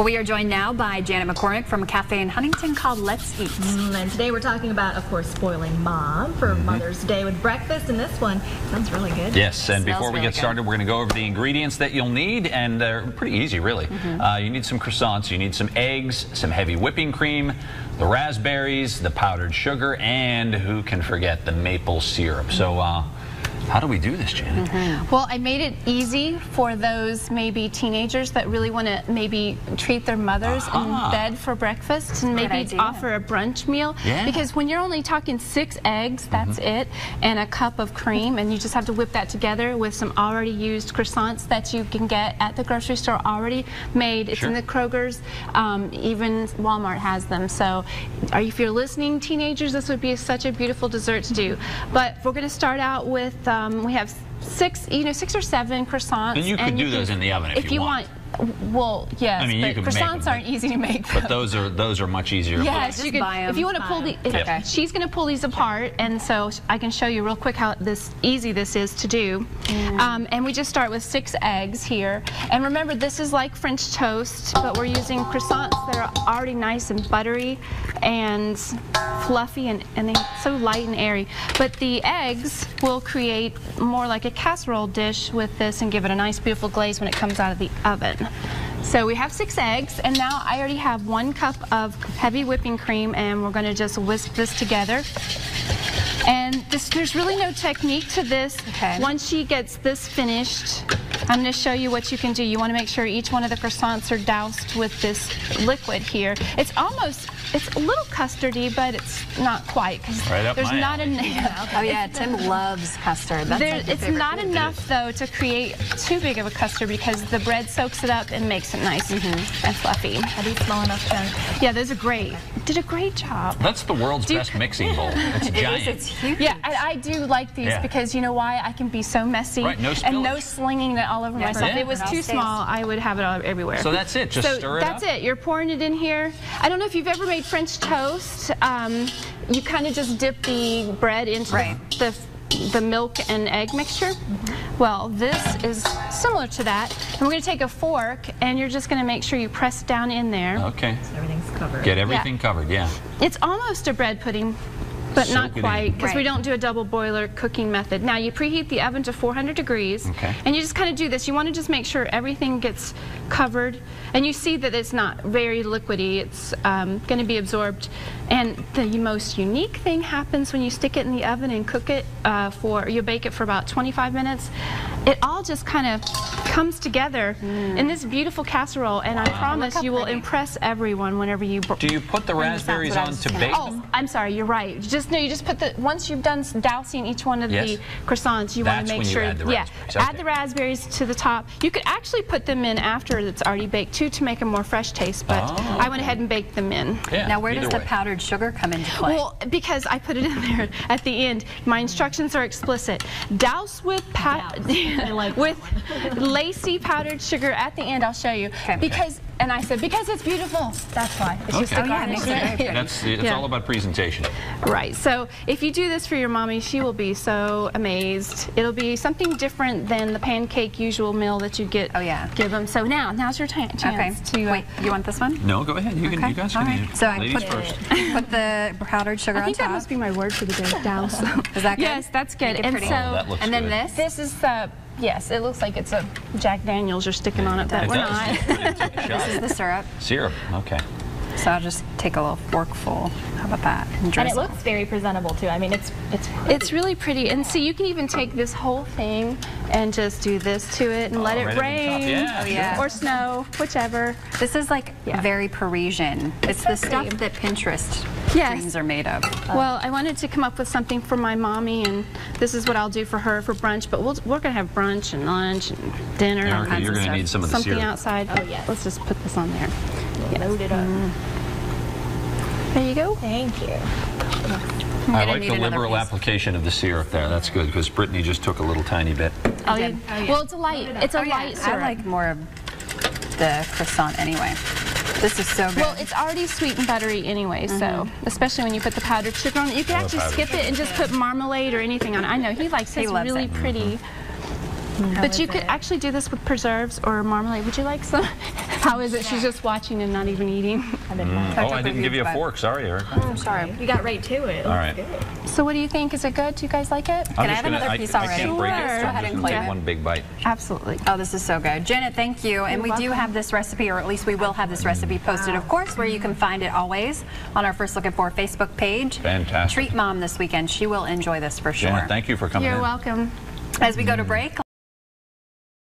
Well, we are joined now by Janet McCormick from a cafe in Huntington called Let's Eat. And today we're talking about, of course, spoiling mom for Mother's Day with breakfast, and this one sounds really good. Yes, and before we get started, we're going to go over the ingredients that you'll need, and they're pretty easy, really. You need some croissants, you need some eggs, some heavy whipping cream, the raspberries, the powdered sugar, and who can forget the maple syrup. So, how do we do this, Janet? Well, I made it easy for those maybe teenagers that really want to maybe treat their mothers in bed for breakfast and maybe offer a brunch meal. Because when you're only talking 6 eggs, that's it, and a cup of cream, and you just have to whip that together with some already used croissants that you can get at the grocery store already made. It's in the Kroger's, even Walmart has them. So if you're listening, teenagers, this would be such a beautiful dessert to do. But we're going to start out with we have 6 or 7 croissants. And you could do those in the oven if you want. Well, yes, I mean, but croissants aren't easy to make. But those are much easier. Yes, you can, if you want to pull these, she's going to pull these apart, and so I can show you real quick how easy this is to do. And we just start with 6 eggs here. And remember, this is like French toast, but we're using croissants that are already nice and buttery and fluffy and they're so light and airy. But the eggs will create more like a casserole dish with this and give it a nice, beautiful glaze when it comes out of the oven. So we have 6 eggs, and now I already have 1 cup of heavy whipping cream, and we're going to just whisk this together. And there's really no technique to this. Once she gets this finished, I'm going to show you what you can do. You want to make sure each one of the croissants are doused with this liquid here. It's a little custardy, but it's not quite, because there's not enough. Oh yeah, Tim loves custard. It's not enough though to create too big of a custard, because the bread soaks it up and makes it nice and fluffy. Are these small enough chunks? Yeah, those are great. Did a great job. That's the world's best mixing bowl. It's giant. It's huge. Yeah, I do like these because you know why? I can be so messy and no slinging it all over myself. If it was too small, I would have it all everywhere. So that's it. Just stir it up. That's it. You're pouring it in here. I don't know if you've ever made French toast. You kind of just dip the bread into the milk and egg mixture. Well, this is similar to that. And we're going to take a fork, and you're just going to make sure you press down in there. Okay. So everything's covered. Get everything covered, It's almost a bread pudding, but not quite, because we don't do a double boiler cooking method. Now you preheat the oven to 400 degrees, and you just kind of do this. You want to just make sure everything gets covered, and you see that it's not very liquidy. It's going to be absorbed. And the most unique thing happens when you stick it in the oven and cook it you bake it for about 25 minutes. It all just kind of comes together in this beautiful casserole, and I promise you will impress everyone whenever you Do you put the raspberries on to bake? Oh, I'm sorry, you're right. You just put once you've done dousing each one of the croissants, you want to make sure, add the raspberries to the top. You could actually put them in after it's already baked too, to make a more fresh taste, but I went ahead and baked them in. Now where does the powdered sugar come into play? Well, because I put it in there at the end. My instructions are explicit. Douse with lacy powdered sugar at the end. I'll show you. And I said, because it's beautiful. That's why. It's just a garnish. It's all about presentation. Right. So if you do this for your mommy, she will be so amazed. It'll be something different than the pancake usual meal that you get. Give them. So now's your chance to. Wait, you want this one? No, go ahead. You guys can eat it. So I put the powdered sugar on top. I think that must be my word for the day. Douse. Is that good? Yes, that's good. And so, and then this. This is yes, it looks like it's a Jack Daniels you're sticking on it, but we're not. This is the syrup. Syrup, okay. So I'll just take a little forkful. How about that? And it looks very presentable too. I mean, it's really pretty. And see, you can even take this whole thing and just do this to it and let it rain or snow, whichever. This is like very Parisian. It's the stuff that Pinterest dreams are made of. Well, I wanted to come up with something for my mommy, and this is what I'll do for her for brunch. But we're gonna have brunch and lunch and dinner. Erica, you're gonna need some of the syrup. Something outside. Oh yes. Let's just put this on there. Load it up. There you go. Thank you. I like the liberal application of the syrup there. That's good, because Brittany just took a little tiny bit. Well, it's a light syrup. I like more of the croissant anyway. This is so good. Well, it's already sweet and buttery anyway, so especially when you put the powdered sugar on it. You can actually skip it and just put marmalade or anything on it. I know he likes his really pretty. But you could actually do this with preserves or marmalade. Would you like some? How is it? She's just watching and not even eating. Oh, I didn't give you a fork. Sorry, Eric. I'm sorry. You got right to it. All right. Good. So what do you think? Is it good? Do you guys like it? Can I have another piece already? I can't break it, so Go I'm ahead just and going to claim take it. one big bite. Absolutely. Oh, this is so good. Janet, thank you. And we do have this recipe, or at least we will have this recipe posted, of course, where you can find it always on our First Look at 4 Facebook page. Fantastic. Treat Mom this weekend. She will enjoy this for sure. Janet, thank you for coming in. You're welcome. As we go to break,